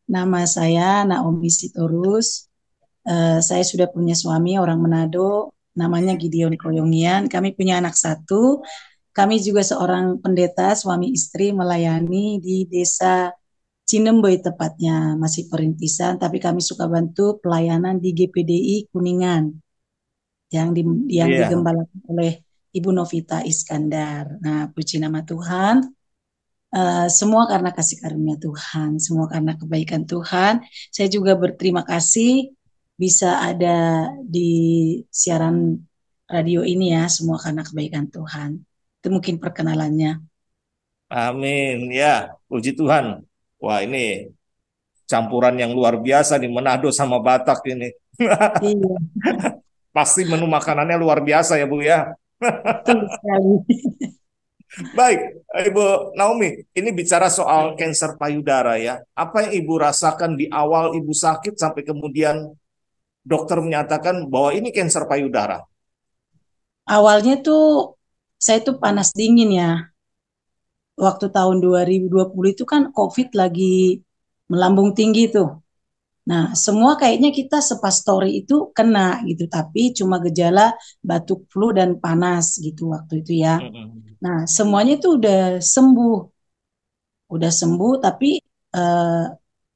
Nama saya Naomi Sitorus. Saya sudah punya suami orang Manado, namanya Gideon Koyongian. Kami punya anak satu. Kami juga seorang pendeta, suami istri melayani di desa Cinemboi tepatnya, masih perintisan, tapi kami suka bantu pelayanan di GPDI Kuningan yang di, yang Iya, digembalakan oleh Ibu Novita Iskandar. Nah, puji nama Tuhan. Semua karena kasih karunia Tuhan, semua karena kebaikan Tuhan. Saya juga berterima kasih bisa ada di siaran radio ini ya, semua karena kebaikan Tuhan. Itu mungkin perkenalannya. amin. Ya, puji Tuhan. Wah, ini campuran yang luar biasa di Manado sama Batak ini. Iya, Pasti menu makanannya luar biasa ya, Bu ya. betul sekali. Baik, Ibu Naomi, ini bicara soal kanker payudara ya. Apa yang Ibu rasakan di awal Ibu sakit sampai kemudian dokter menyatakan bahwa ini kanker payudara? Awalnya tuh saya tuh panas dingin ya. Waktu tahun 2020 itu kan COVID lagi melambung tinggi tuh. Nah, semua kayaknya kita sepastori itu kena gitu, tapi cuma gejala batuk flu dan panas gitu waktu itu ya. Mm-mm. Nah, semuanya itu udah sembuh, tapi eh,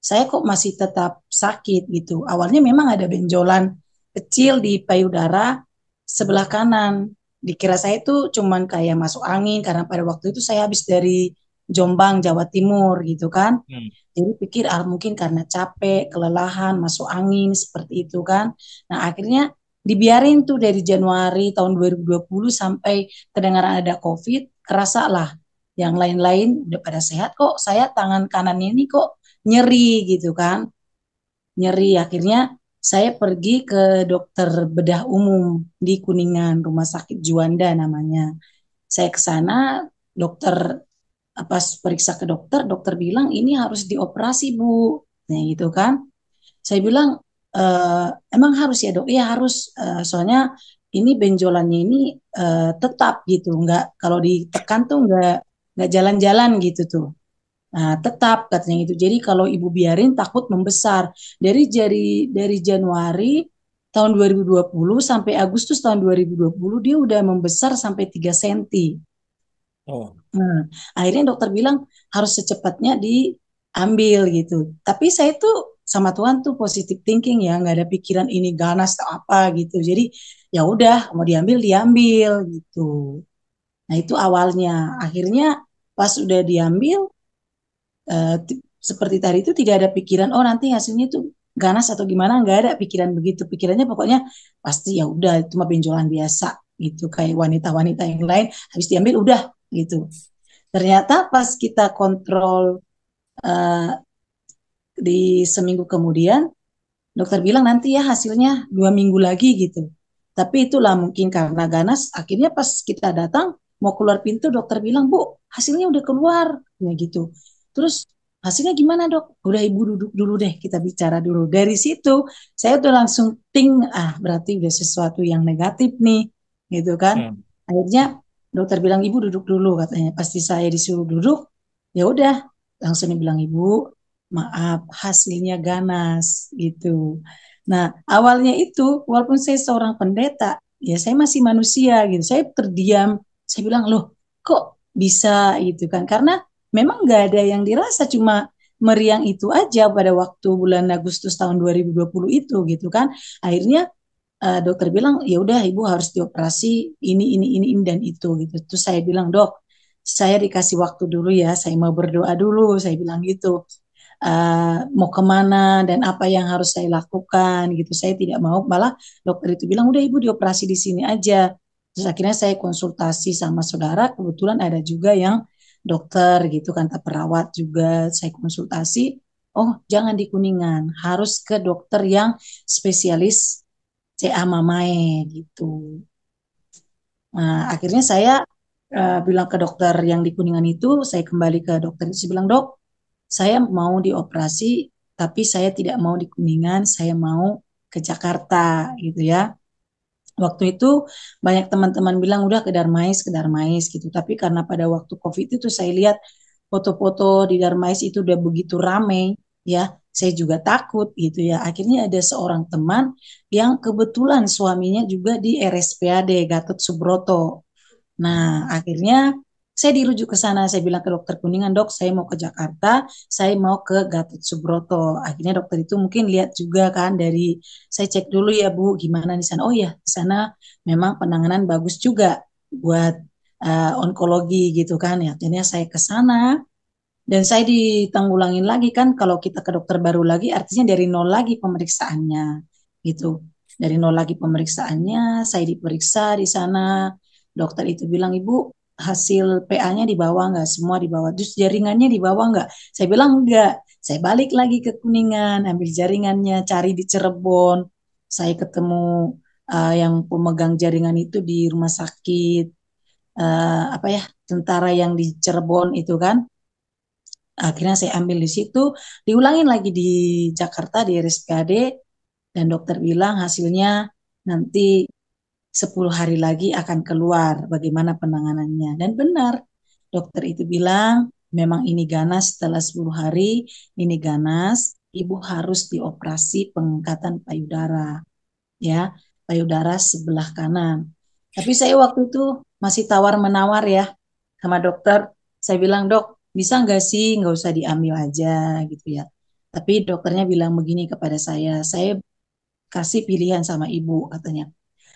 saya kok masih tetap sakit gitu. Awalnya memang ada benjolan kecil di payudara sebelah kanan. Dikira saya itu cuman kayak masuk angin karena pada waktu itu saya habis dari Jombang, Jawa Timur gitu kan. Hmm. Jadi pikir mungkin karena capek, kelelahan, masuk angin seperti itu kan. Nah, akhirnya dibiarin tuh dari Januari tahun 2020 sampai kedengaran ada COVID, kerasa lah yang lain-lain udah pada sehat kok. Saya tangan kanan ini kok nyeri gitu kan. Nyeri akhirnya saya pergi ke dokter bedah umum di Kuningan, Rumah Sakit Juanda namanya. Saya ke sana, dokter pas periksa ke dokter, dokter bilang ini harus dioperasi Bu. Nah gitu kan. Saya bilang emang harus ya dok? Iya harus. Soalnya ini benjolannya ini tetap gitu, nggak kalau ditekan tuh nggak jalan-jalan gitu tuh. Nah, tetap katanya itu. Jadi kalau ibu biarin takut membesar. Dari Januari tahun 2020 sampai Agustus tahun 2020 dia udah membesar sampai 3 senti. Oh, Nah, akhirnya dokter bilang harus secepatnya diambil gitu. Tapi saya tuh sama Tuhan tuh positive thinking ya, nggak ada pikiran ini ganas atau apa gitu. Jadi ya udah mau diambil diambil gitu. Nah itu awalnya. Akhirnya pas udah diambil seperti tadi itu tidak ada pikiran oh nanti hasilnya tuh ganas atau gimana nggak ada pikiran begitu. Pikirannya pokoknya pasti ya udah itu mah benjolan biasa gitu kayak wanita-wanita yang lain habis diambil udah gitu. Ternyata pas kita kontrol uh, di seminggu kemudian, dokter bilang nanti ya hasilnya 2 minggu lagi gitu. Tapi itulah mungkin karena ganas, akhirnya pas kita datang mau keluar pintu, dokter bilang Bu hasilnya udah keluar, ya gitu. Terus hasilnya gimana dok? Udah ibu duduk dulu deh, kita bicara dulu. Dari situ saya udah langsung ting, berarti udah sesuatu yang negatif nih, gitu kan? hmm. Akhirnya dokter bilang ibu duduk dulu katanya. Pasti saya disuruh duduk, ya udah langsung dibilang ibu maaf hasilnya ganas gitu. Nah awalnya itu walaupun saya seorang pendeta ya saya masih manusia gitu. Saya terdiam. Saya bilang loh kok bisa gitu kan? Karena memang nggak ada yang dirasa cuma meriang itu aja pada waktu bulan Agustus tahun 2020 itu gitu kan. Akhirnya dokter bilang ya udah ibu harus dioperasi ini dan itu gitu. Terus saya bilang dok saya dikasih waktu dulu ya, saya mau berdoa dulu, saya bilang gitu. Mau kemana dan apa yang harus saya lakukan gitu. Saya tidak mau, malah dokter itu bilang udah ibu dioperasi di sini aja. Terus akhirnya saya konsultasi sama saudara, kebetulan ada juga yang dokter gitu kan, perawat juga saya konsultasi. Oh jangan di Kuningan, harus ke dokter yang spesialis CA Mamae gitu. Nah, akhirnya saya bilang ke dokter yang di Kuningan itu, saya kembali ke dokter itu, saya bilang, dok, saya mau dioperasi, tapi saya tidak mau di Kuningan, saya mau ke Jakarta, gitu ya. Waktu itu banyak teman-teman bilang udah ke Darmais gitu. Tapi karena pada waktu COVID itu saya lihat foto-foto di Darmais itu udah begitu ramai, ya. Saya juga takut gitu ya. Akhirnya ada seorang teman yang kebetulan suaminya juga di RSPAD Gatot Subroto. Nah, akhirnya saya dirujuk ke sana. Saya bilang ke dokter Kuningan, dok, saya mau ke Jakarta, saya mau ke Gatot Subroto. Akhirnya dokter itu mungkin lihat juga kan dari, saya cek dulu ya Bu, gimana di sana. Oh ya, di sana memang penanganan bagus juga buat onkologi gitu kan ya. Akhirnya saya ke sana dan saya ditanggulangin lagi kan kalau kita ke dokter baru lagi artinya dari nol lagi pemeriksaannya gitu. Dari nol lagi pemeriksaannya, saya diperiksa di sana. Dokter itu bilang, Ibu hasil PA-nya dibawa nggak? Semua dibawa. Terus jaringannya dibawa nggak? Saya bilang enggak. Saya balik lagi ke Kuningan, ambil jaringannya, cari di Cirebon. Saya ketemu yang pemegang jaringan itu di rumah sakit apa ya, tentara yang di Cirebon itu kan. Akhirnya saya ambil di situ, diulangin lagi di Jakarta di RSPAD dan dokter bilang hasilnya nanti 10 hari lagi akan keluar bagaimana penanganannya. Dan benar, dokter itu bilang memang ini ganas setelah 10 hari, ini ganas, ibu harus dioperasi pengangkatan payudara ya, payudara sebelah kanan. Tapi saya waktu itu masih tawar-menawar ya sama dokter. Saya bilang, dok, bisa nggak sih nggak usah diambil aja gitu ya. Tapi dokternya bilang begini kepada saya kasih pilihan sama ibu katanya.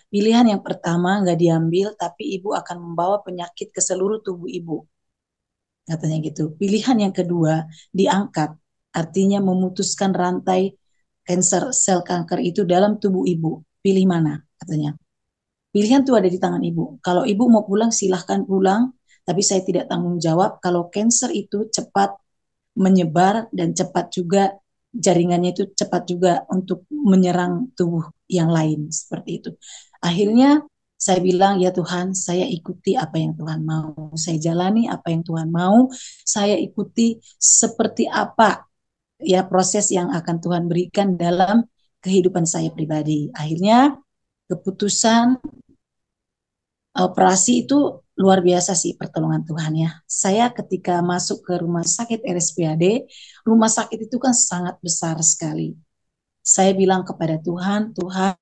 Pilihan yang pertama nggak diambil, tapi ibu akan membawa penyakit ke seluruh tubuh ibu. Katanya gitu. Pilihan yang kedua diangkat, artinya memutuskan rantai kanker sel kanker itu dalam tubuh ibu. Pilih mana? Katanya. Pilihan itu ada di tangan ibu. Kalau ibu mau pulang silahkan pulang, tapi saya tidak tanggung jawab kalau kanker itu cepat menyebar dan cepat juga jaringannya itu cepat juga untuk menyerang tubuh yang lain seperti itu. Akhirnya saya bilang, ya Tuhan, saya ikuti apa yang Tuhan mau. Saya jalani apa yang Tuhan mau. Saya ikuti seperti apa ya proses yang akan Tuhan berikan dalam kehidupan saya pribadi. Akhirnya keputusan operasi itu luar biasa sih pertolongan Tuhan ya. Saya ketika masuk ke rumah sakit RSPAD, rumah sakit itu kan sangat besar sekali. Saya bilang kepada Tuhan, Tuhan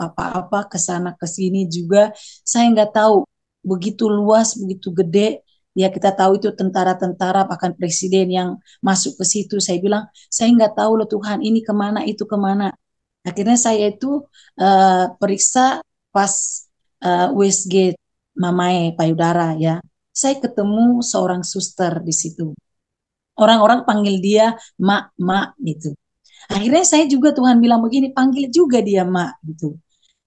apa-apa ke sana ke sini juga saya nggak tahu begitu luas begitu gede ya kita tahu itu tentara-tentara bahkan presiden yang masuk ke situ saya bilang saya nggak tahu loh Tuhan ini kemana itu kemana akhirnya saya itu periksa pas Westgate Mamae payudara ya saya ketemu seorang suster di situ orang-orang panggil dia mak mak gitu akhirnya saya juga Tuhan bilang begini panggil juga dia mak gitu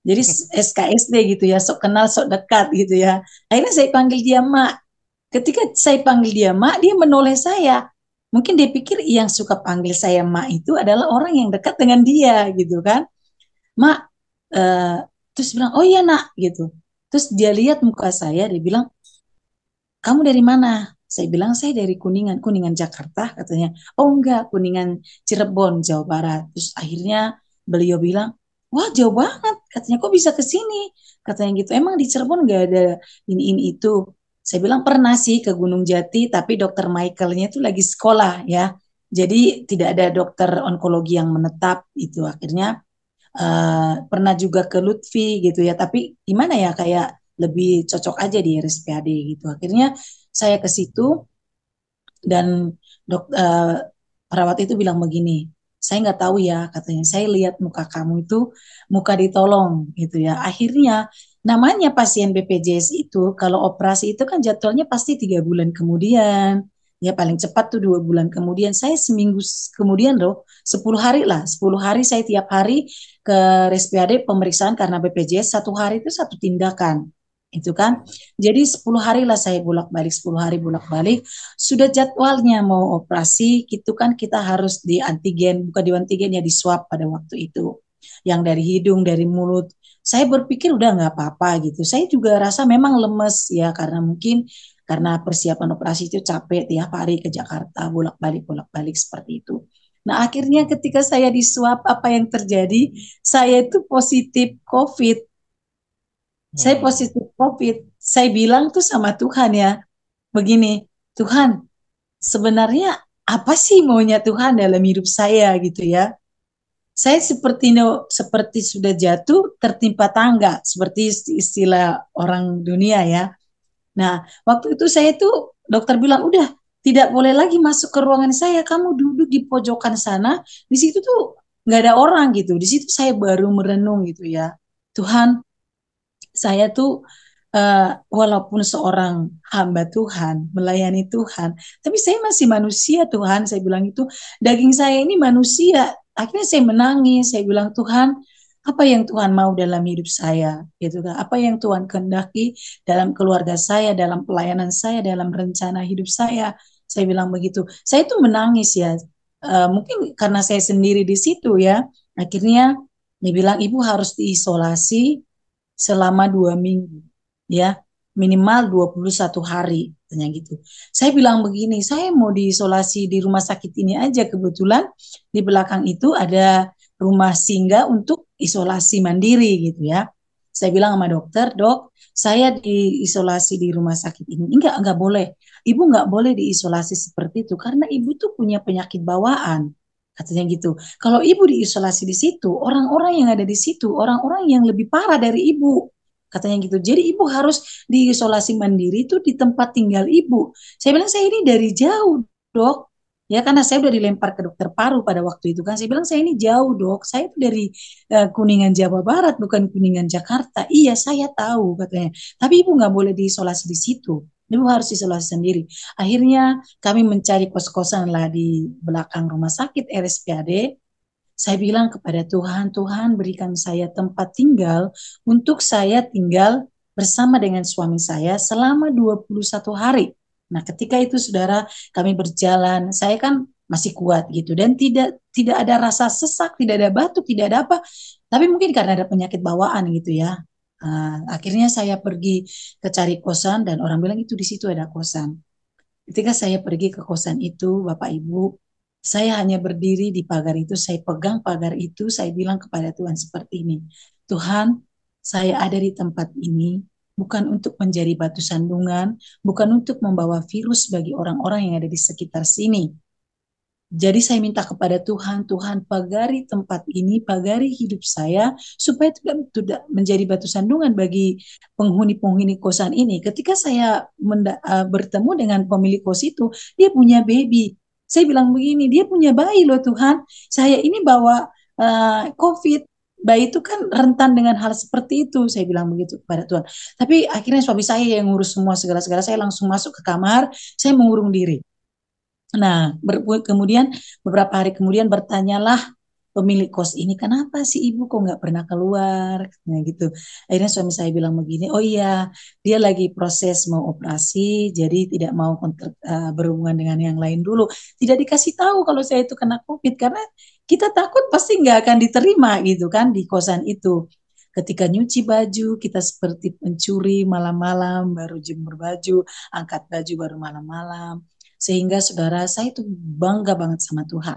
jadi SKSD gitu ya, sok kenal, sok dekat gitu ya. Akhirnya saya panggil dia Mak. Ketika saya panggil dia Mak, dia menoleh saya. Mungkin dia pikir yang suka panggil saya Mak itu adalah orang yang dekat dengan dia gitu kan. Mak, uh, terus bilang, oh iya nak gitu. Terus dia lihat muka saya, dia bilang, kamu dari mana? Saya bilang, saya dari Kuningan, Kuningan Jakarta katanya. Oh enggak, Kuningan Cirebon, Jawa Barat. Terus akhirnya beliau bilang, wah jauh banget. Katanya, kok bisa ke sini? Katanya gitu, emang di Cirebon enggak ada ini itu. Saya bilang, pernah sih ke Gunung Jati, tapi dokter Michaelnya itu lagi sekolah ya. Jadi tidak ada dokter onkologi yang menetap itu. Akhirnya pernah juga ke Lutfi gitu ya. Tapi gimana ya, kayak lebih cocok aja di RSPAD gitu. Akhirnya saya ke situ dan perawat itu bilang begini, saya nggak tahu ya katanya, saya lihat muka kamu itu muka ditolong gitu ya. Akhirnya namanya pasien BPJS itu kalau operasi itu kan jadwalnya pasti 3 bulan kemudian. Ya paling cepat tuh 2 bulan kemudian. Saya seminggu kemudian loh, 10 hari lah, 10 hari saya tiap hari ke RSPAD pemeriksaan karena BPJS 1 hari itu satu tindakan itu kan. Jadi 10 hari lah saya bolak-balik, 10 hari bolak-balik. Sudah jadwalnya mau operasi, gitu kan kita harus di antigen, bukan di antigen ya di swab pada waktu itu. Yang dari hidung, dari mulut. Saya berpikir udah nggak apa-apa gitu. Saya juga rasa memang lemes ya karena mungkin karena persiapan operasi itu capek tiap hari ke Jakarta bolak-balik seperti itu. Nah akhirnya ketika saya di swab apa yang terjadi? Saya itu positif COVID. Saya Hmm. positif COVID. Saya bilang tuh sama Tuhan ya, begini, Tuhan, sebenarnya apa sih maunya Tuhan dalam hidup saya gitu ya. Saya seperti sudah jatuh tertimpa tangga, seperti istilah orang dunia ya. Nah, waktu itu saya tuh dokter bilang udah tidak boleh lagi masuk ke ruangan saya, kamu duduk di pojokan sana. Di situ tuh nggak ada orang gitu. Di situ saya baru merenung gitu ya. Tuhan, saya tuh walaupun seorang hamba Tuhan, melayani Tuhan, tapi saya masih manusia Tuhan. Saya bilang itu daging saya ini manusia. Akhirnya saya menangis. Saya bilang Tuhan, apa yang Tuhan mau dalam hidup saya, gitu kan? Apa yang Tuhan kehendaki dalam keluarga saya, dalam pelayanan saya, dalam rencana hidup saya. Saya bilang begitu. Saya tuh menangis ya. Mungkin karena saya sendiri di situ ya. Akhirnya dia bilang ibu harus diisolasi selama 2 minggu, ya minimal 21 hari, katanya gitu. Saya bilang begini, saya mau diisolasi di rumah sakit ini aja, kebetulan di belakang itu ada rumah singgah untuk isolasi mandiri gitu ya. Saya bilang sama dokter, dok, saya diisolasi di rumah sakit ini. Enggak boleh. Ibu enggak boleh diisolasi seperti itu karena ibu tuh punya penyakit bawaan. Katanya gitu. Kalau ibu diisolasi di situ, orang-orang yang ada di situ, orang-orang yang lebih parah dari ibu. Katanya gitu. Jadi ibu harus diisolasi mandiri itu di tempat tinggal ibu. Saya bilang saya ini dari jauh, dok. Ya karena saya udah dilempar ke dokter paru pada waktu itu kan. Saya bilang saya ini jauh, dok. Saya itu dari Kuningan Jawa Barat, bukan Kuningan Jakarta. Iya, saya tahu katanya. Tapi ibu nggak boleh diisolasi di situ. Ibu harus isolasi sendiri. Akhirnya kami mencari kos-kosan lah di belakang rumah sakit RSPAD. Saya bilang kepada Tuhan, Tuhan berikan saya tempat tinggal untuk saya tinggal bersama dengan suami saya selama 21 hari. Nah, ketika itu saudara kami berjalan, saya kan masih kuat gitu dan tidak ada rasa sesak, tidak ada batuk, tidak ada apa. Tapi mungkin karena ada penyakit bawaan gitu ya. Akhirnya saya pergi ke cari kosan dan orang bilang itu di situ ada kosan. Ketika saya pergi ke kosan itu, Bapak Ibu, saya hanya berdiri di pagar itu, saya pegang pagar itu, saya bilang kepada Tuhan seperti ini, Tuhan, saya ada di tempat ini bukan untuk menjadi batu sandungan, bukan untuk membawa virus bagi orang-orang yang ada di sekitar sini. Jadi saya minta kepada Tuhan, Tuhan pagari tempat ini, pagari hidup saya, supaya tidak menjadi batu sandungan bagi penghuni-penghuni kosan ini. Ketika saya bertemu dengan pemilik kos itu, dia punya baby. Saya bilang begini, dia punya bayi loh Tuhan. Saya ini bawa COVID. Bayi itu kan rentan dengan hal seperti itu. Saya bilang begitu kepada Tuhan. Tapi akhirnya suami saya yang ngurus semua segala-segala. Saya langsung masuk ke kamar, saya mengurung diri. Nah, kemudian beberapa hari kemudian bertanyalah pemilik kos ini, kenapa sih ibu kok nggak pernah keluar? Nah gitu. Akhirnya suami saya bilang begini, oh iya, dia lagi proses mau operasi, jadi tidak mau berhubungan dengan yang lain dulu. Tidak dikasih tahu kalau saya itu kena COVID, karena kita takut pasti nggak akan diterima gitu kan di kosan itu. Ketika nyuci baju, kita seperti pencuri malam-malam, baru jemur baju, angkat baju baru malam-malam. Sehingga saudara saya itu bangga banget sama Tuhan.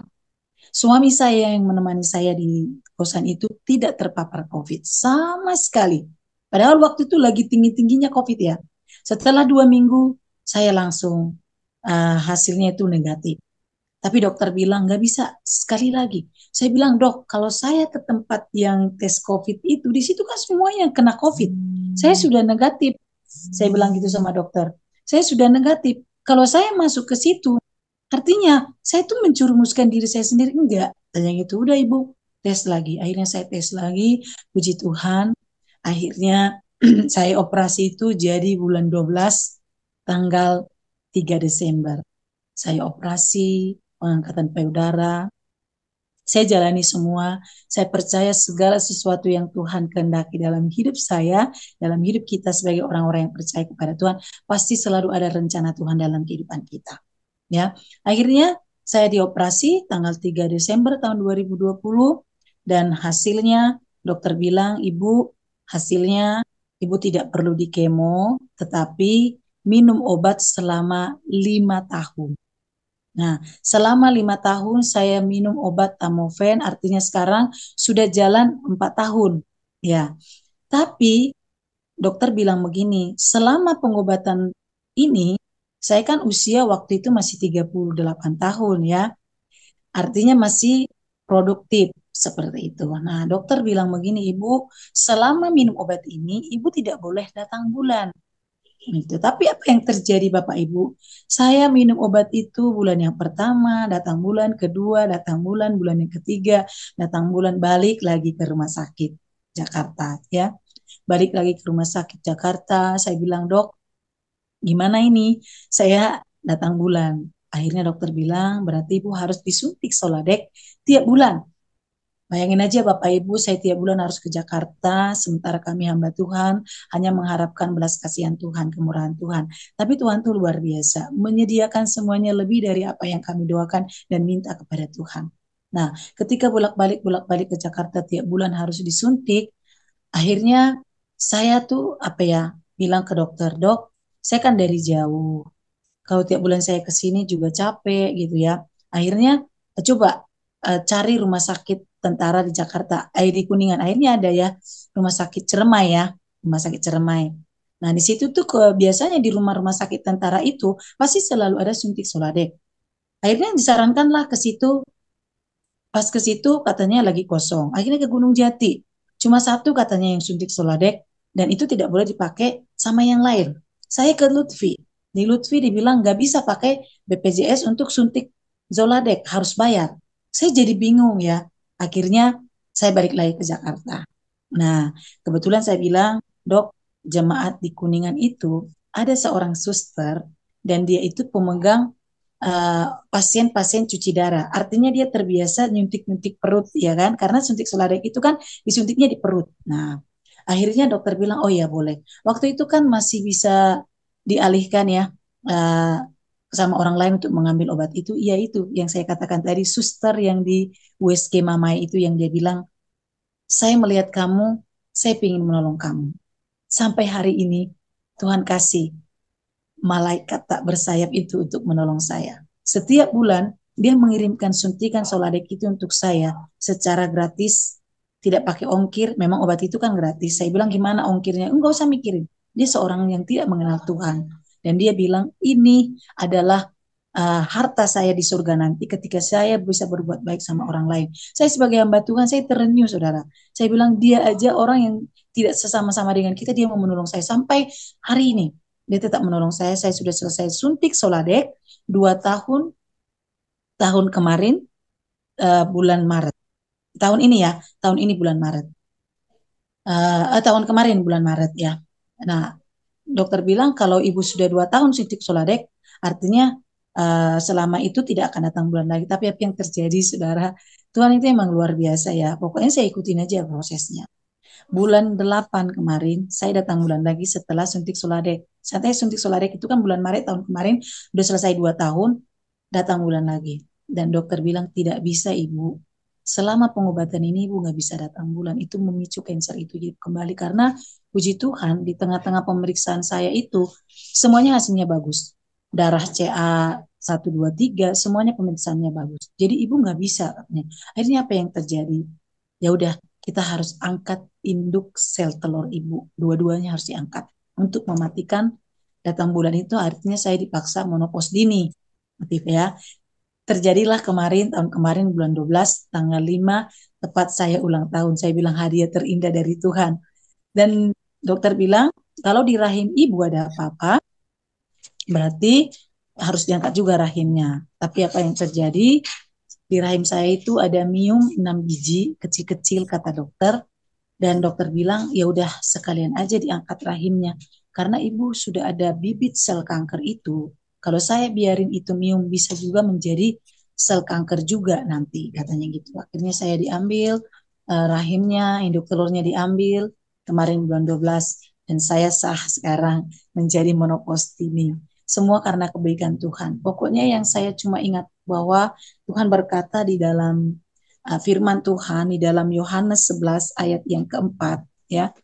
Suami saya yang menemani saya di kosan itu tidak terpapar COVID sama sekali. Padahal waktu itu lagi tinggi-tingginya COVID ya. Setelah 2 minggu saya langsung hasilnya itu negatif. Tapi dokter bilang nggak bisa sekali lagi. Saya bilang dok, kalau saya ke tempat yang tes COVID itu di situ kan semuanya yang kena COVID. Saya sudah negatif. Saya bilang gitu sama dokter. Saya sudah negatif. Kalau saya masuk ke situ, artinya saya tuh mencurumuskan diri saya sendiri. Enggak. Tanya gitu, udah ibu tes lagi. Akhirnya saya tes lagi. Puji Tuhan. Akhirnya saya operasi itu jadi bulan 12 tanggal 3 Desember. Saya operasi pengangkatan payudara. Saya jalani semua. Saya percaya segala sesuatu yang Tuhan kehendaki dalam hidup saya, dalam hidup kita sebagai orang-orang yang percaya kepada Tuhan, pasti selalu ada rencana Tuhan dalam kehidupan kita. Ya, akhirnya saya dioperasi tanggal 3 Desember tahun 2020 dan hasilnya dokter bilang, Ibu, hasilnya Ibu tidak perlu di kemo, tetapi minum obat selama 5 tahun. Nah, selama 5 tahun saya minum obat tamofen, artinya sekarang sudah jalan 4 tahun. Ya, tapi dokter bilang begini, selama pengobatan ini Saya kan usia waktu itu masih 38 tahun ya. Artinya masih produktif seperti itu. Nah, dokter bilang begini, Ibu, selama minum obat ini, Ibu tidak boleh datang bulan. Gitu. Tapi apa yang terjadi Bapak Ibu? Saya minum obat itu bulan yang pertama, datang bulan kedua, datang bulan yang ketiga, datang bulan balik lagi ke rumah sakit Jakarta ya. Balik lagi ke rumah sakit Jakarta, saya bilang, "Dok, gimana ini? Saya datang bulan." Akhirnya dokter bilang, "Berarti Ibu harus disuntik Soladex tiap bulan." Bayangin aja Bapak Ibu, saya tiap bulan harus ke Jakarta, sementara kami hamba Tuhan hanya mengharapkan belas kasihan Tuhan, kemurahan Tuhan. Tapi Tuhan tuh luar biasa, menyediakan semuanya lebih dari apa yang kami doakan dan minta kepada Tuhan. Nah, ketika bolak-balik ke Jakarta tiap bulan harus disuntik, akhirnya saya tuh apa ya, bilang ke dokter, "Dok, saya kan dari jauh. Kalau tiap bulan saya ke sini juga capek gitu ya." Akhirnya coba cari rumah sakit tentara di Jakarta, di Kuningan. Akhirnya ada ya rumah sakit Ciremai ya, rumah sakit Ciremai. Nah di situ tuh biasanya di rumah-rumah sakit tentara itu pasti selalu ada suntik Soladex. Akhirnya disarankanlah ke situ. Pas ke situ katanya lagi kosong. Akhirnya ke Gunung Jati. Cuma satu katanya yang suntik Soladex dan itu tidak boleh dipakai sama yang lain. Saya ke Lutfi. Di Lutfi dibilang nggak bisa pakai BPJS untuk suntik Zoladex, harus bayar. Saya jadi bingung ya. Akhirnya saya balik lagi ke Jakarta. Nah, kebetulan saya bilang, "Dok, jemaat di Kuningan itu ada seorang suster dan dia itu pemegang pasien-pasien cuci darah. Artinya dia terbiasa nyuntik-nyuntik perut, ya kan? Karena suntik Soladex itu kan disuntiknya di perut. Nah, akhirnya dokter bilang, oh ya boleh. Waktu itu kan masih bisa dialihkan ya uh, sama orang lain untuk mengambil obat itu. Iya itu yang saya katakan tadi, suster yang di USG Mamai itu yang dia bilang, saya melihat kamu, saya ingin menolong kamu. Sampai hari ini Tuhan kasih malaikat tak bersayap itu untuk menolong saya. Setiap bulan dia mengirimkan suntikan Soladex itu untuk saya secara gratis, tidak pakai ongkir. Memang obat itu kan gratis. Saya bilang gimana ongkirnya? Enggak usah mikirin. Dia seorang yang tidak mengenal Tuhan. Dan dia bilang ini adalah harta saya di surga nanti ketika saya bisa berbuat baik sama orang lain. Saya sebagai hamba Tuhan, saya terenyuh saudara. Saya bilang dia aja orang yang tidak sesama-sama dengan kita, dia mau menolong saya sampai hari ini. Dia tetap menolong saya. Saya sudah selesai suntik Soladex 2 tahun, tahun kemarin bulan Maret. Tahun ini ya, tahun ini bulan Maret. Tahun kemarin bulan Maret ya. Nah, dokter bilang kalau ibu sudah 2 tahun suntik Soladex, artinya selama itu tidak akan datang bulan lagi. Tapi apa yang terjadi, saudara? Tuhan itu emang luar biasa ya. Pokoknya saya ikutin aja prosesnya. Bulan 8 kemarin, saya datang bulan lagi setelah suntik Soladex. Saya suntik Soladex itu kan bulan Maret tahun kemarin, udah selesai 2 tahun, datang bulan lagi. Dan dokter bilang, tidak bisa Ibu. Selama pengobatan ini Ibu nggak bisa datang bulan. Itu memicu kanker itu kembali. Karena puji Tuhan, di tengah-tengah pemeriksaan saya itu, semuanya hasilnya bagus. Darah CA 1, 2, 3, semuanya pemeriksaannya bagus. Jadi Ibu nggak bisa. Akhirnya apa yang terjadi? Ya udah, kita harus angkat induk sel telur ibu. Dua-duanya harus diangkat untuk mematikan datang bulan itu. Artinya saya dipaksa menopause dini. Motif ya. Terjadilah kemarin, tahun kemarin bulan 12, tanggal 5, tepat saya ulang tahun. Saya bilang hadiah terindah dari Tuhan. Dan dokter bilang, kalau di rahim ibu ada apa-apa, berarti harus diangkat juga rahimnya. Tapi apa yang terjadi? Di rahim saya itu ada miom 6 biji, kecil-kecil kata dokter. Dan dokter bilang, ya udah sekalian aja diangkat rahimnya. Karena ibu sudah ada bibit sel kanker itu. Kalau saya biarin itu mium bisa juga menjadi sel kanker juga nanti katanya gitu. Akhirnya saya diambil rahimnya, induk telurnya diambil kemarin bulan 12 dan saya sah sekarang menjadi menopause dini. Semua karena kebaikan Tuhan. Pokoknya yang saya cuma ingat bahwa Tuhan berkata di dalam firman Tuhan di dalam Yohanes 11 ayat yang keempat ya.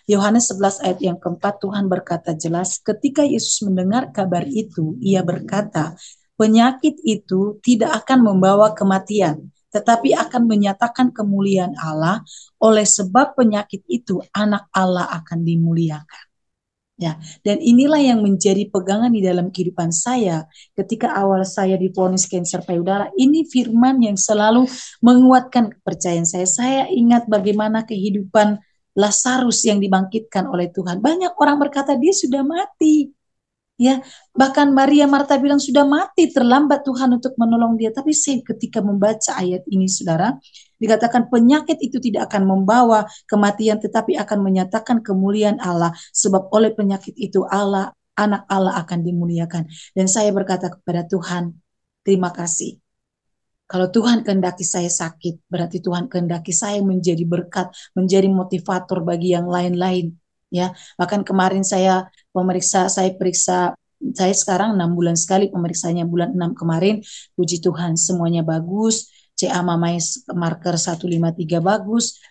Yohanes 11 ayat yang keempat Tuhan berkata jelas ketika Yesus mendengar kabar itu ia berkata penyakit itu tidak akan membawa kematian tetapi akan menyatakan kemuliaan Allah oleh sebab penyakit itu anak Allah akan dimuliakan. Ya, dan inilah yang menjadi pegangan di dalam kehidupan saya ketika awal saya divonis kanker payudara. Ini firman yang selalu menguatkan kepercayaan saya. Saya ingat bagaimana kehidupan Lazarus yang dibangkitkan oleh Tuhan. Banyak orang berkata dia sudah mati. Ya, bahkan Maria Marta bilang sudah mati, terlambat Tuhan untuk menolong dia. Tapi saya ketika membaca ayat ini, saudara, dikatakan penyakit itu tidak akan membawa kematian, tetapi akan menyatakan kemuliaan Allah. Sebab oleh penyakit itu Allah, anak Allah akan dimuliakan. Dan saya berkata kepada Tuhan, terima kasih. Kalau Tuhan kehendaki saya sakit, berarti Tuhan kehendaki saya menjadi berkat, menjadi motivator bagi yang lain-lain. Ya, bahkan kemarin saya periksa, saya sekarang 6 bulan sekali pemeriksaannya, bulan 6 kemarin, puji Tuhan semuanya bagus, CA mamai marker 153 bagus,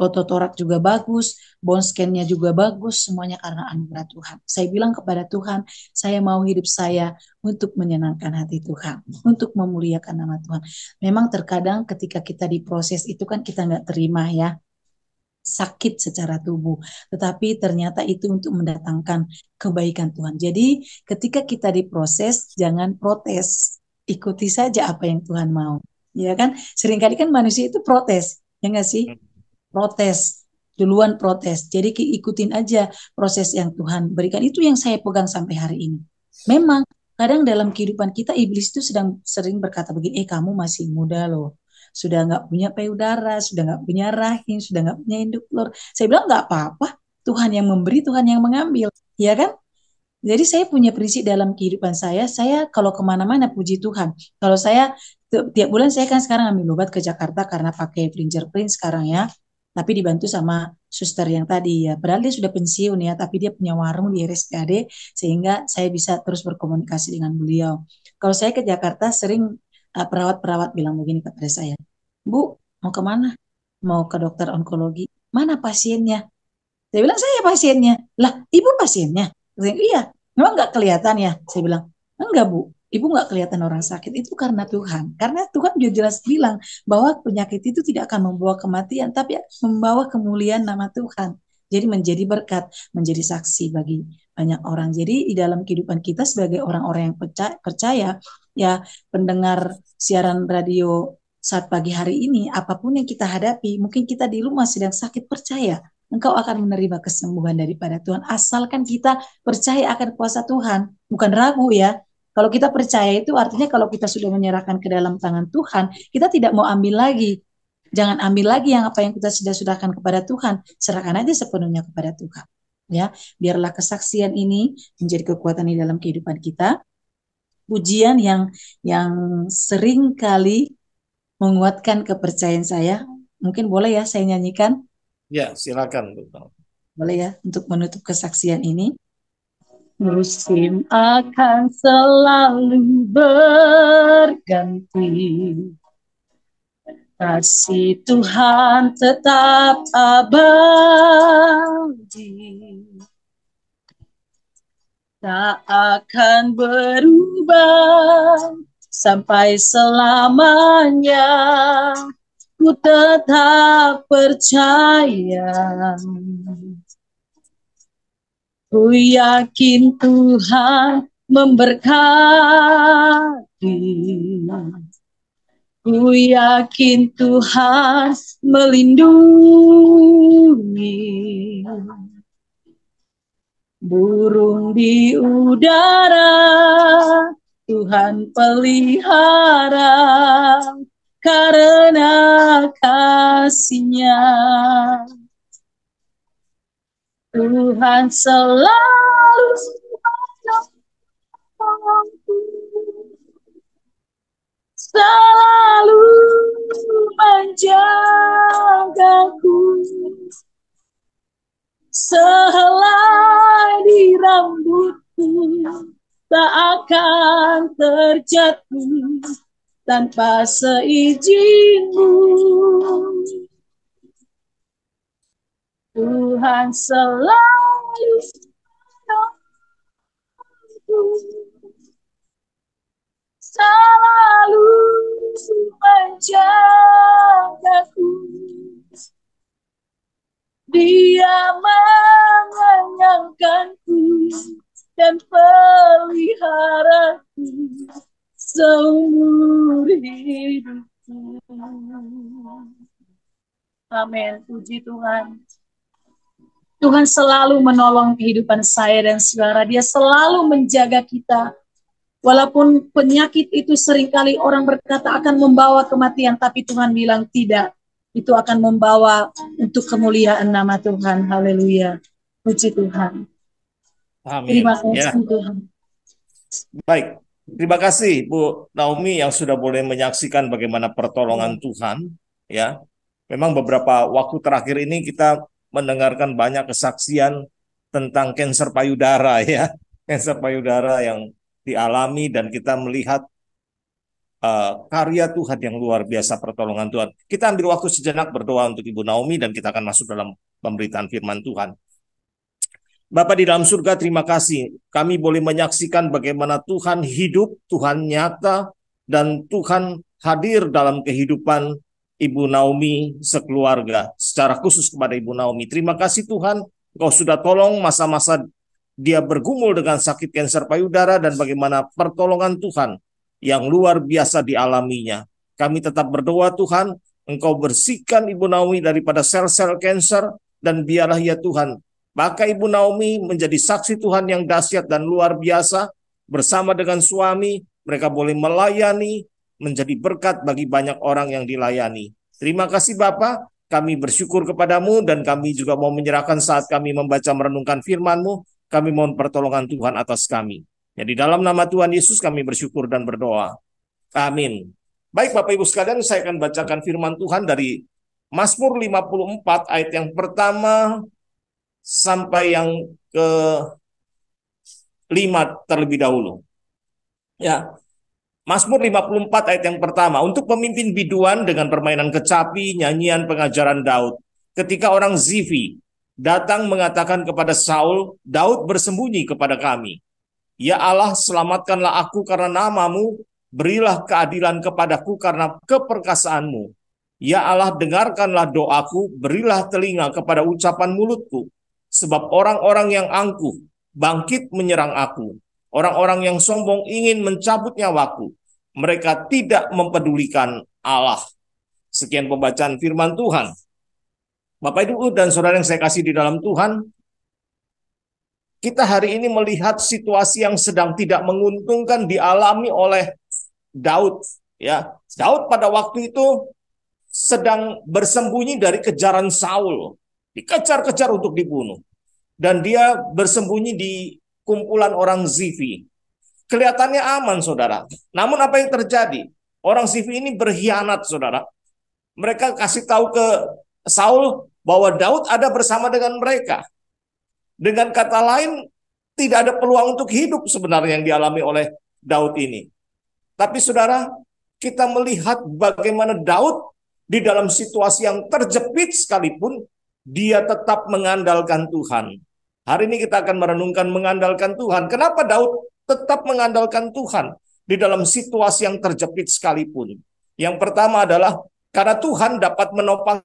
ototorak juga bagus, bone scan-nya juga bagus, semuanya karena anugerah Tuhan. Saya bilang kepada Tuhan, saya mau hidup saya untuk menyenangkan hati Tuhan, untuk memuliakan nama Tuhan. Memang terkadang ketika kita diproses itu kan kita nggak terima ya, sakit secara tubuh, tetapi ternyata itu untuk mendatangkan kebaikan Tuhan. Jadi ketika kita diproses, jangan protes, ikuti saja apa yang Tuhan mau. Ya kan, seringkali kan manusia itu protes, ya nggak sih? Protes, duluan protes. Jadi ikutin aja proses yang Tuhan berikan. Itu yang saya pegang sampai hari ini. Memang kadang dalam kehidupan kita iblis itu sedang sering berkata begini, kamu masih muda loh. Sudah nggak punya payudara, sudah nggak punya rahim, sudah nggak punya induk telur. Saya bilang nggak apa-apa. Tuhan yang memberi, Tuhan yang mengambil. Ya kan? Jadi saya punya prinsip dalam kehidupan saya kalau kemana-mana puji Tuhan. Kalau saya tiap bulan saya kan sekarang ambil obat ke Jakarta karena pakai fingerprint sekarang ya. Tapi dibantu sama suster yang tadi ya. Padahal dia sudah pensiun ya, tapi dia punya warung di RSPAD sehingga saya bisa terus berkomunikasi dengan beliau. Kalau saya ke Jakarta sering perawat-perawat bilang begini kepada saya, Bu, mau kemana? Mau ke dokter onkologi? Mana pasiennya? Saya bilang, saya pasiennya. Lah, ibu pasiennya? Saya, iya, memang nggak kelihatan ya? Saya bilang, enggak Bu, ibu nggak kelihatan orang sakit. Itu karena Tuhan. Karena Tuhan juga jelas bilang bahwa penyakit itu tidak akan membawa kematian, tapi membawa kemuliaan nama Tuhan. Jadi menjadi berkat, menjadi saksi bagi banyak orang. Jadi di dalam kehidupan kita sebagai orang-orang yang percaya, ya pendengar siaran radio saat pagi hari ini, apapun yang kita hadapi, mungkin kita di rumah sedang sakit, percaya engkau akan menerima kesembuhan daripada Tuhan. Asalkan kita percaya akan kuasa Tuhan, bukan ragu ya. Kalau kita percaya itu artinya kalau kita sudah menyerahkan ke dalam tangan Tuhan, kita tidak mau ambil lagi. Jangan ambil lagi yang apa yang kita sudah serahkan kepada Tuhan, serahkan aja sepenuhnya kepada Tuhan. Ya, biarlah kesaksian ini menjadi kekuatan di dalam kehidupan kita. Pujian yang sering kali menguatkan kepercayaan saya. Mungkin boleh ya saya nyanyikan? Ya, silakan. Boleh ya untuk menutup kesaksian ini. Musim akan selalu berganti. Kasih Tuhan tetap abadi. Tak akan berubah sampai selamanya. Ku tetap percaya. Ku yakin Tuhan memberkati. Ku yakin Tuhan melindungi. Burung di udara Tuhan pelihara karena kasih-Nya. Tuhan selalu menolongku, selalu menjagaku, sehelai di rambutku tak akan terjatuh tanpa seizin-Mu. Tuhan selalu menolongku, selalu menjagaku. Dia mengenyangkan Amin. Puji Tuhan. Tuhan selalu menolong kehidupan saya dan saudara. Dia selalu menjaga kita. Walaupun penyakit itu seringkali orang berkata akan membawa kematian, tapi Tuhan bilang tidak. Itu akan membawa untuk kemuliaan nama Tuhan. Haleluya. Puji Tuhan. Amin. Terima Ya, kasih Tuhan. baik. Terima kasih Bu Naomi yang sudah boleh menyaksikan bagaimana pertolongan Tuhan. Ya, memang beberapa waktu terakhir ini kita mendengarkan banyak kesaksian tentang kanker payudara ya, kanker payudara yang dialami dan kita melihat karya Tuhan yang luar biasa, pertolongan Tuhan. Kita ambil waktu sejenak berdoa untuk Ibu Naomi dan kita akan masuk dalam pemberitaan firman Tuhan. Bapak di dalam surga, terima kasih. Kami boleh menyaksikan bagaimana Tuhan hidup, Tuhan nyata, dan Tuhan hadir dalam kehidupan Ibu Naomi sekeluarga. Secara khusus kepada Ibu Naomi. Terima kasih Tuhan, Engkau sudah tolong masa-masa dia bergumul dengan sakit kanker payudara dan bagaimana pertolongan Tuhan yang luar biasa dialaminya. Kami tetap berdoa Tuhan, Engkau bersihkan Ibu Naomi daripada sel-sel kanker, dan biarlah ya Tuhan, maka Ibu Naomi menjadi saksi Tuhan yang dahsyat dan luar biasa. Bersama dengan suami, mereka boleh melayani, menjadi berkat bagi banyak orang yang dilayani. Terima kasih Bapak, kami bersyukur kepadamu dan kami juga mau menyerahkan saat kami membaca merenungkan firman-Mu, kami mohon pertolongan Tuhan atas kami. Jadi dalam nama Tuhan Yesus kami bersyukur dan berdoa. Amin. Baik Bapak Ibu sekalian, saya akan bacakan firman Tuhan dari Mazmur 54 ayat yang pertama sampai yang ke-5 terlebih dahulu. Ya. Mazmur 54 ayat yang pertama, untuk pemimpin biduan dengan permainan kecapi, nyanyian pengajaran Daud. Ketika orang Zifi datang mengatakan kepada Saul, Daud bersembunyi kepada kami. Ya Allah, selamatkanlah aku karena namamu, berilah keadilan kepadaku karena keperkasaanmu. Ya Allah, dengarkanlah doaku, berilah telinga kepada ucapan mulutku. Sebab orang-orang yang angkuh bangkit menyerang aku. Orang-orang yang sombong ingin mencabut nyawaku. Mereka tidak mempedulikan Allah. Sekian pembacaan firman Tuhan. Bapak, Ibu, dan saudara yang saya kasih di dalam Tuhan, kita hari ini melihat situasi yang sedang tidak menguntungkan dialami oleh Daud. Ya, Daud pada waktu itu sedang bersembunyi dari kejaran Saul. Dikejar-kejar untuk dibunuh. Dan dia bersembunyi di kumpulan orang Zifi. Kelihatannya aman, saudara. Namun apa yang terjadi? Orang Zifi ini berkhianat, saudara. Mereka kasih tahu ke Saul bahwa Daud ada bersama dengan mereka. Dengan kata lain, tidak ada peluang untuk hidup sebenarnya yang dialami oleh Daud ini. Tapi saudara, kita melihat bagaimana Daud di dalam situasi yang terjepit sekalipun, dia tetap mengandalkan Tuhan. Hari ini kita akan merenungkan mengandalkan Tuhan. Kenapa Daud tetap mengandalkan Tuhan di dalam situasi yang terjepit sekalipun? Yang pertama adalah karena Tuhan dapat menopang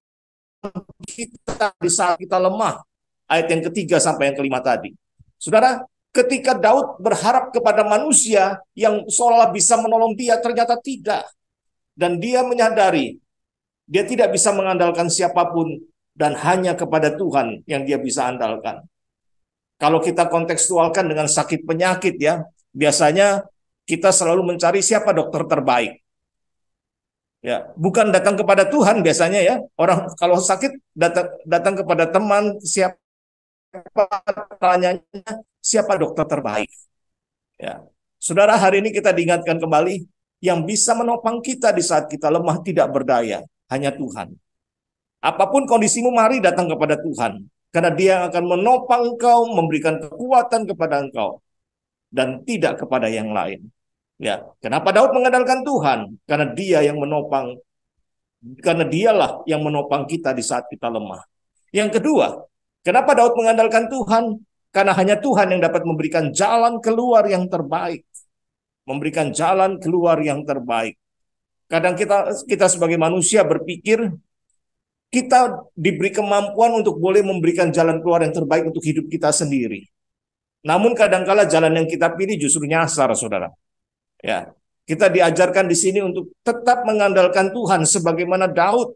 kita di saat kita lemah. Ayat yang ketiga sampai yang kelima tadi. Saudara, ketika Daud berharap kepada manusia yang seolah bisa menolong dia, ternyata tidak. Dan dia menyadari dia tidak bisa mengandalkan siapapun dan hanya kepada Tuhan yang dia bisa andalkan. Kalau kita kontekstualkan dengan sakit penyakit ya, biasanya kita selalu mencari siapa dokter terbaik. Ya, bukan datang kepada Tuhan biasanya ya. Orang kalau sakit datang kepada teman, siapa tanyanya, siapa dokter terbaik. Ya. Saudara, hari ini kita diingatkan kembali yang bisa menopang kita di saat kita lemah tidak berdaya, hanya Tuhan. Apapun kondisimu, mari datang kepada Tuhan. Karena dia akan menopang engkau, memberikan kekuatan kepada engkau. Dan tidak kepada yang lain. Ya, kenapa Daud mengandalkan Tuhan? Karena dia yang menopang. Karena dialah yang menopang kita di saat kita lemah. Yang kedua, kenapa Daud mengandalkan Tuhan? Karena hanya Tuhan yang dapat memberikan jalan keluar yang terbaik. Memberikan jalan keluar yang terbaik. Kadang kita sebagai manusia berpikir, kita diberi kemampuan untuk boleh memberikan jalan keluar yang terbaik untuk hidup kita sendiri. Namun kadangkala jalan yang kita pilih justru nyasar, saudara. Ya, kita diajarkan di sini untuk tetap mengandalkan Tuhan sebagaimana Daud.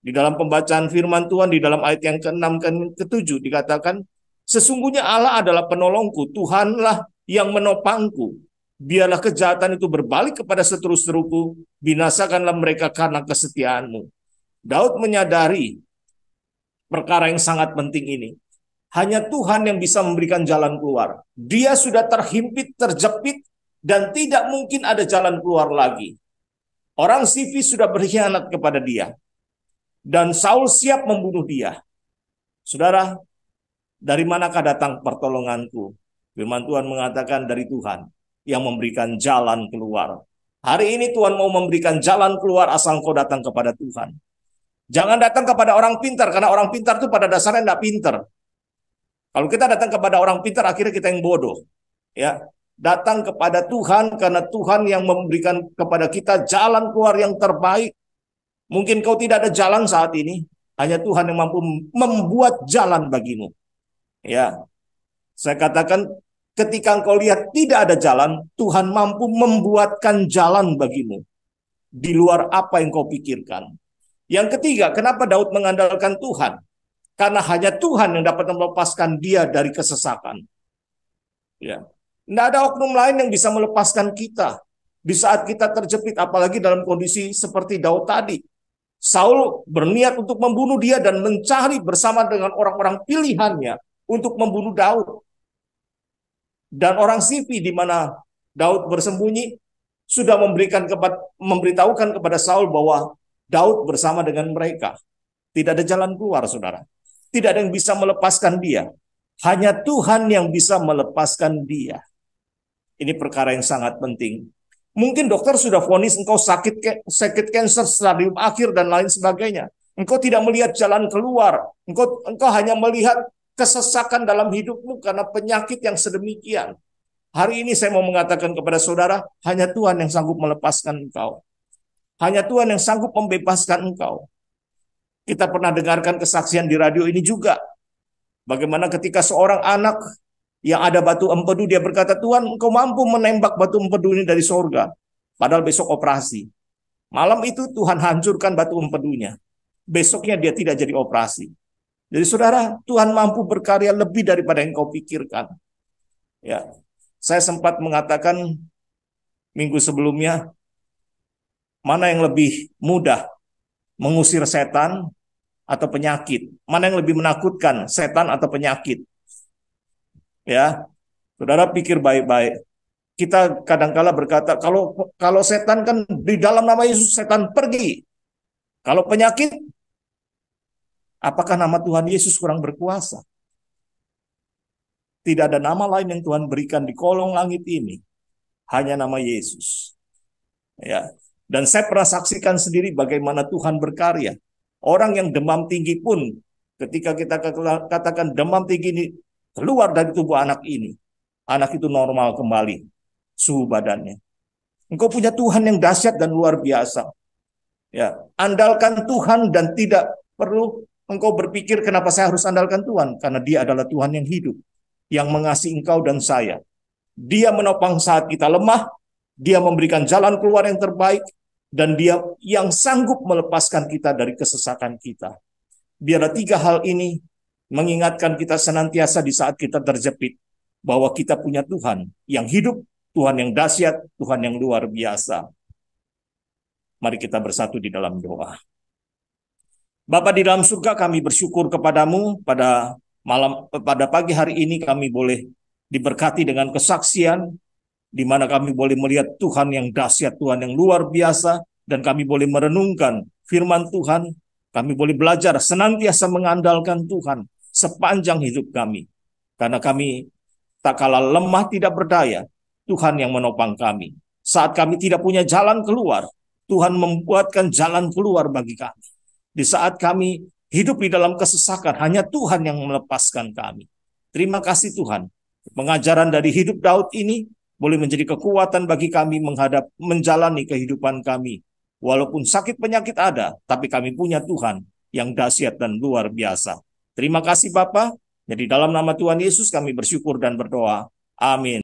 Di dalam pembacaan firman Tuhan, di dalam ayat yang ke-6 dan ke-7 dikatakan, sesungguhnya Allah adalah penolongku, Tuhanlah yang menopangku. Biarlah kejahatan itu berbalik kepada seteru-seteruku, binasakanlah mereka karena kesetiaanmu. Daud menyadari perkara yang sangat penting ini. Hanya Tuhan yang bisa memberikan jalan keluar. Dia sudah terhimpit, terjepit, dan tidak mungkin ada jalan keluar lagi. Orang Sifi sudah berkhianat kepada dia. Dan Saul siap membunuh dia. Saudara, dari manakah datang pertolonganku? Firman Tuhan mengatakan dari Tuhan yang memberikan jalan keluar. Hari ini Tuhan mau memberikan jalan keluar asal kau datang kepada Tuhan. Jangan datang kepada orang pintar, karena orang pintar itu pada dasarnya tidak pintar. Kalau kita datang kepada orang pintar, akhirnya kita yang bodoh. Ya, datang kepada Tuhan karena Tuhan yang memberikan kepada kita jalan keluar yang terbaik. Mungkin kau tidak ada jalan saat ini, hanya Tuhan yang mampu membuat jalan bagimu. Ya, saya katakan ketika engkau lihat tidak ada jalan, Tuhan mampu membuatkan jalan bagimu di luar apa yang kau pikirkan. Yang ketiga, kenapa Daud mengandalkan Tuhan? Karena hanya Tuhan yang dapat melepaskan dia dari kesesakan. Ya, tidak ada oknum lain yang bisa melepaskan kita di saat kita terjepit, apalagi dalam kondisi seperti Daud tadi. Saul berniat untuk membunuh dia dan mencari bersama dengan orang-orang pilihannya untuk membunuh Daud. Dan orang Sifi di mana Daud bersembunyi sudah memberitahukan kepada Saul bahwa Daud bersama dengan mereka. Tidak ada jalan keluar, saudara. Tidak ada yang bisa melepaskan dia. Hanya Tuhan yang bisa melepaskan dia. Ini perkara yang sangat penting. Mungkin dokter sudah vonis engkau sakit kanker stadium akhir dan lain sebagainya. Engkau tidak melihat jalan keluar. Engkau hanya melihat kesesakan dalam hidupmu karena penyakit yang sedemikian. Hari ini saya mau mengatakan kepada saudara, hanya Tuhan yang sanggup melepaskan engkau. Hanya Tuhan yang sanggup membebaskan engkau. Kita pernah dengarkan kesaksian di radio ini juga. Bagaimana ketika seorang anak yang ada batu empedu, dia berkata, Tuhan, engkau mampu menembak batu empedu ini dari sorga. Padahal besok operasi. Malam itu Tuhan hancurkan batu empedunya. Besoknya dia tidak jadi operasi. Jadi saudara, Tuhan mampu berkarya lebih daripada yang kau pikirkan. Ya, saya sempat mengatakan minggu sebelumnya, mana yang lebih mudah mengusir setan atau penyakit? Mana yang lebih menakutkan, setan atau penyakit? Ya, saudara pikir baik-baik. Kita kadangkala berkata, kalau setan kan di dalam nama Yesus setan pergi. Kalau penyakit, apakah nama Tuhan Yesus kurang berkuasa? Tidak ada nama lain yang Tuhan berikan di kolong langit ini, hanya nama Yesus. Ya, dan saya pernah saksikan sendiri bagaimana Tuhan berkarya. Orang yang demam tinggi pun, ketika kita katakan demam tinggi ini keluar dari tubuh anak ini, anak itu normal kembali suhu badannya. Engkau punya Tuhan yang dahsyat dan luar biasa. Ya, andalkan Tuhan dan tidak perlu engkau berpikir kenapa saya harus andalkan Tuhan, karena Dia adalah Tuhan yang hidup, yang mengasihi engkau dan saya. Dia menopang saat kita lemah, Dia memberikan jalan keluar yang terbaik, dan Dia yang sanggup melepaskan kita dari kesesakan kita. Biarlah tiga hal ini mengingatkan kita senantiasa di saat kita terjepit, bahwa kita punya Tuhan yang hidup, Tuhan yang dahsyat, Tuhan yang luar biasa. Mari kita bersatu di dalam doa. Bapa di dalam surga, kami bersyukur kepadamu pada pagi hari ini kami boleh diberkati dengan kesaksian, di mana kami boleh melihat Tuhan yang dahsyat, Tuhan yang luar biasa, dan kami boleh merenungkan firman Tuhan. Kami boleh belajar senantiasa mengandalkan Tuhan sepanjang hidup kami. Karena kami tak kalah lemah tidak berdaya, Tuhan yang menopang kami. Saat kami tidak punya jalan keluar, Tuhan membuatkan jalan keluar bagi kami. Di saat kami hidup di dalam kesesakan, hanya Tuhan yang melepaskan kami. Terima kasih Tuhan. Pengajaran dari hidup Daud ini boleh menjadi kekuatan bagi kami menjalani kehidupan kami. Walaupun sakit penyakit ada, tapi kami punya Tuhan yang dahsyat dan luar biasa. Terima kasih Bapa. Jadi dalam nama Tuhan Yesus kami bersyukur dan berdoa. Amin.